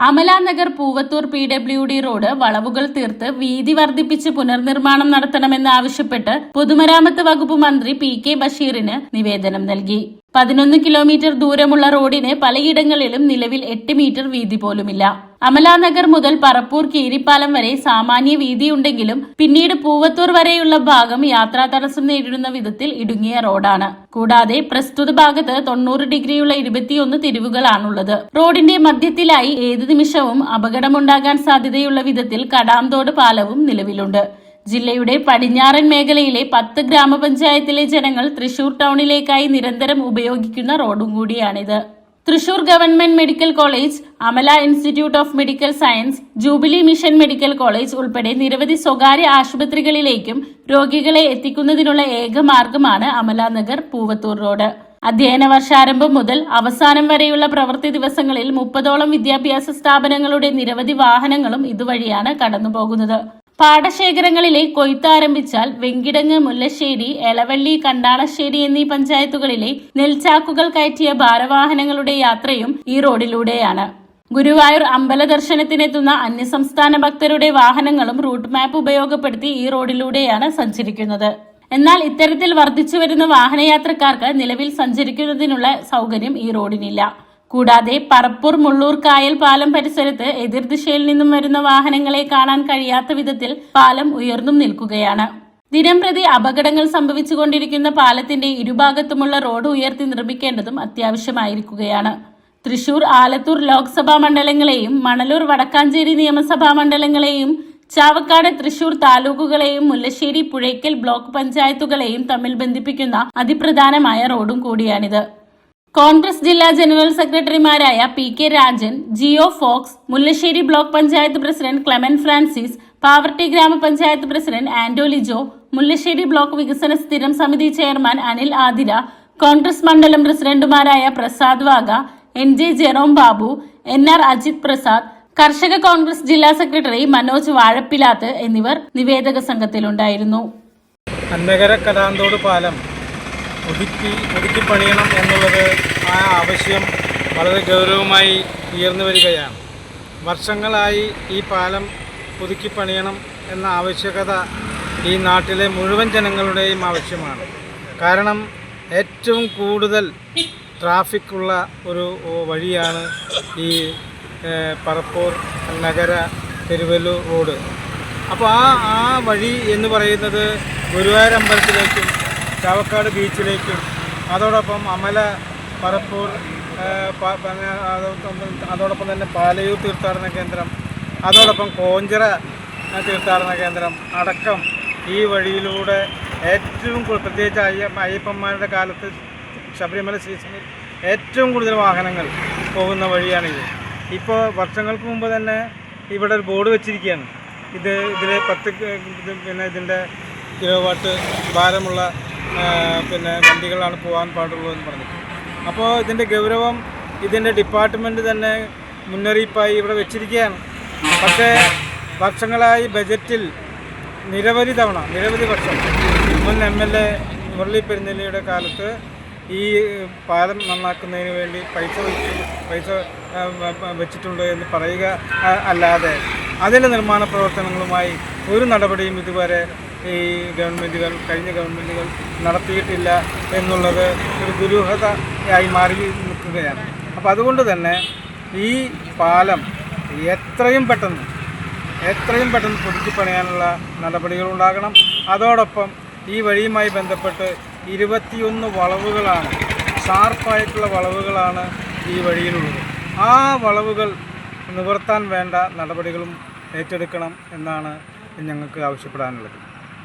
Amalanagar Poovathur PWD road വളവുകൾ തീർത്ത് വീതി വർദ്ധിപ്പിച്ച് പുനർനിർമ്മാണം നടത്തണമെന്നാവശ്യപ്പെട്ട് പൊതുമരാമത്ത് വകുപ്പ് മന്ത്രി PK ബഷീറിന് നിവേദനം നൽകി. 11 കിലോമീറ്റർ ദൂരമുള്ള റോഡിന് പലയിടങ്ങളിലും നിലവിൽ 8 മീറ്റർ വീതി പോലുമില്ല. അമലാനഗർ മുതൽ പറപ്പൂർ കീരിപ്പാലം വരെ സാമാന്യ വീതിയുണ്ടെങ്കിലും പിന്നീട് പൂവത്തൂർ വരെയുള്ള ഭാഗം യാത്രാ തടസ്സം നേരിടുന്ന വിധത്തിൽ ഇടുങ്ങിയ റോഡാണ്. കൂടാതെ പ്രസ്തുത ഭാഗത്ത് 90 ഡിഗ്രിയുള്ള 21 തിരിവുകളാണുള്ളത്. റോഡിന്റെ മധ്യത്തിലായി ഏതു നിമിഷവും അപകടമുണ്ടാകാൻ സാധ്യതയുള്ള വിധത്തിൽ കടാംതോട് പാലവും നിലവിലുണ്ട്. ജില്ലയുടെ പടിഞ്ഞാറൻ മേഖലയിലെ 10 ഗ്രാമപഞ്ചായത്തിലെ ജനങ്ങൾ തൃശൂർ ടൗണിലേക്കായി നിരന്തരം ഉപയോഗിക്കുന്ന റോഡും കൂടിയാണിത്. Thrissur government medical college, Amala institute of medical science, jubilee mission medical college ഉൾപ്പെടെ നിരവധി സ്വകാര്യ ആശുപത്രികളിലേക്കും രോഗികളെ എത്തിക്കുന്നതിനുള്ള ഏക മാർഗമാണ് അമലാനഗർ പൂവത്തൂർ റോഡ്. അധ്യയന വർഷാരംഭം മുതൽ അവസാനം വരെയുള്ള പ്രവൃത്തി ദിവസങ്ങളിൽ 30ഓളം വിദ്യാഭ്യാസ സ്ഥാപനങ്ങളുടെ നിരവധി വാഹനങ്ങളും ഇതുവഴിയാണ് കടന്നുപോകുന്നത്. പാടശേഖരങ്ങളിലെ കൊയ്ത്ത് ആരംഭിച്ചാൽ വെങ്കിടങ്ങ്, മുല്ലശ്ശേരി, എളവള്ളി, കണ്ടാളശ്ശേരി എന്നീ പഞ്ചായത്തുകളിലെ നെൽച്ചാക്കുകൾ കയറ്റിയ ഭാരവാഹനങ്ങളുടെ യാത്രയും ഈ റോഡിലൂടെയാണ്. ഗുരുവായൂർ അമ്പല ദർശനത്തിനെത്തുന്ന അന്യസംസ്ഥാന ഭക്തരുടെ വാഹനങ്ങളും റൂട്ട് മാപ്പ് ഉപയോഗപ്പെടുത്തി ഈ റോഡിലൂടെയാണ് സഞ്ചരിക്കുന്നത്. എന്നാൽ ഇത്തരത്തിൽ വർദ്ധിച്ചുവരുന്ന വാഹനയാത്രക്കാർക്ക് നിലവിൽ സഞ്ചരിക്കുന്നതിനുള്ള സൗകര്യം ഈ റോഡിനില്ല. കൂടാതെ പറപ്പൂർ മുള്ളൂർ കായൽ പാലം പരിസരത്ത് എതിർദിശയിൽ നിന്നും വരുന്ന വാഹനങ്ങളെ കാണാൻ കഴിയാത്ത വിധത്തിൽ പാലം ഉയർന്നും നിൽക്കുകയാണ്. ദിനംപ്രതി അപകടങ്ങൾ സംഭവിച്ചുകൊണ്ടിരിക്കുന്ന പാലത്തിന്റെ ഇരുഭാഗത്തുമുള്ള റോഡ് ഉയർത്തി നിർമ്മിക്കേണ്ടതും അത്യാവശ്യമായിരിക്കുകയാണ്. തൃശൂർ, ആലത്തൂർ ലോക്സഭാ മണ്ഡലങ്ങളെയും മണലൂർ, വടക്കാഞ്ചേരി നിയമസഭാ മണ്ഡലങ്ങളെയും ചാവക്കാട്, തൃശൂർ താലൂക്കുകളെയും മുല്ലശ്ശേരി, പുഴയ്ക്കൽ ബ്ലോക്ക് പഞ്ചായത്തുകളെയും തമ്മിൽ ബന്ധിപ്പിക്കുന്ന അതിപ്രധാനമായ റോഡും കൂടിയാണിത്. കോൺഗ്രസ് ജില്ലാ ജനറൽ സെക്രട്ടറിമാരായ PK Rajan, Jio Fox, Mullassery block panchayat president Clemen Francis, Pavaratty ഗ്രാമപഞ്ചായത്ത് പ്രസിഡന്റ് ആന്റോ ലിജോ, മുല്ലശ്ശേരി ബ്ലോക്ക് വികസന സ്ഥിരം സമിതി ചെയർമാൻ അനിൽ ആതിര, കോൺഗ്രസ് മണ്ഡലം പ്രസിഡന്റുമാരായ Prasad Vaga, NJ Jerome Babu, NR Ajith Prasad, കർഷക കോൺഗ്രസ് ജില്ലാ സെക്രട്ടറി മനോജ് വാഴപ്പിലാത്ത് എന്നിവർ നിവേദക സംഘത്തിലുണ്ടായിരുന്നു. അന്നഗര കടാന്തോട് പാലം ഒതുക്കി പണിയണം എന്നുള്ളത് ആ ആവശ്യം വളരെ ഗൗരവമായി ഉയർന്നു വരികയാണ്. വർഷങ്ങളായി ഈ പാലം പുതുക്കി പണിയണം എന്ന ആവശ്യകത ഈ നാട്ടിലെ മുഴുവൻ ജനങ്ങളുടെയും ആവശ്യമാണ്. കാരണം ഏറ്റവും കൂടുതൽ ട്രാഫിക് ഉള്ള ഒരു വഴിയാണ് ഈ പറപ്പൂർ നഗര തിരുവല്ലൂർ റോഡ്. അപ്പോൾ ആ വഴി എന്ന് പറയുന്നത് ഗുരുവായൂർ അമ്പലത്തിലേക്കും ചാവക്കാട് ബീച്ചിലേക്കും അതോടൊപ്പം അമല, പറപ്പൂർ, അതോടൊപ്പം തന്നെ പാലയൂർ തീർത്ഥാടന കേന്ദ്രം, അതോടൊപ്പം കോഞ്ചിറ തീർത്ഥാടന കേന്ദ്രം അടക്കം ഈ വഴിയിലൂടെ ഏറ്റവും പ്രത്യേകിച്ച് അയ്യപ്പന്മാരുടെ കാലത്ത് ശബരിമല സീസണിൽ ഏറ്റവും കൂടുതൽ വാഹനങ്ങൾ പോകുന്ന വഴിയാണിത്. ഇപ്പോൾ വർഷങ്ങൾക്ക് മുമ്പ് തന്നെ ഇവിടെ ഒരു ബോർഡ് വെച്ചിരിക്കുകയാണ്. ഇതിലെ 10 ഇതിൻ്റെ കിലോവാട്ട് ഭാരമുള്ള വണ്ടികളാണ് പോകാൻ പാടുള്ളതെന്ന് പറഞ്ഞിട്ട്. അപ്പോൾ ഇതിൻ്റെ ഗൗരവം ഇതിൻ്റെ ഡിപ്പാർട്ട്മെൻറ്റ് തന്നെ മുന്നറിയിപ്പായി ഇവിടെ വെച്ചിരിക്കുകയാണ്. പക്ഷേ വർഷങ്ങളായി ബജറ്റിൽ നിരവധി വർഷം മുൻ MLA മുരളി പെരുന്നെല്ലിയുടെ കാലത്ത് ഈ പാലം നന്നാക്കുന്നതിന് വേണ്ടി പൈസ വെച്ചിട്ടുണ്ട് എന്ന് പറയുക അല്ലാതെ അതിൻ്റെ നിർമ്മാണ പ്രവർത്തനങ്ങളുമായി ഒരു നടപടിയും ഇതുവരെ ഈ കഴിഞ്ഞ ഗവൺമെൻറ്റുകൾ നടത്തിയിട്ടില്ല എന്നുള്ളത് ഒരു ദുരൂഹതയായി മാറി നിൽക്കുകയാണ്. അപ്പോൾ അതുകൊണ്ട് തന്നെ ഈ പാലം എത്രയും പെട്ടെന്ന് പുതുക്കി പണിയാനുള്ള നടപടികളുണ്ടാകണം. അതോടൊപ്പം ഈ വഴിയുമായി ബന്ധപ്പെട്ട് 21 വളവുകളാണ്, ഷാർപ്പായിട്ടുള്ള വളവുകളാണ് ഈ വഴിയിലുള്ളത്. ആ വളവുകൾ നിവർത്താൻ വേണ്ട നടപടികളും ഏറ്റെടുക്കണം എന്നാണ് ഞങ്ങൾക്ക് ആവശ്യപ്പെടാനുള്ളത്.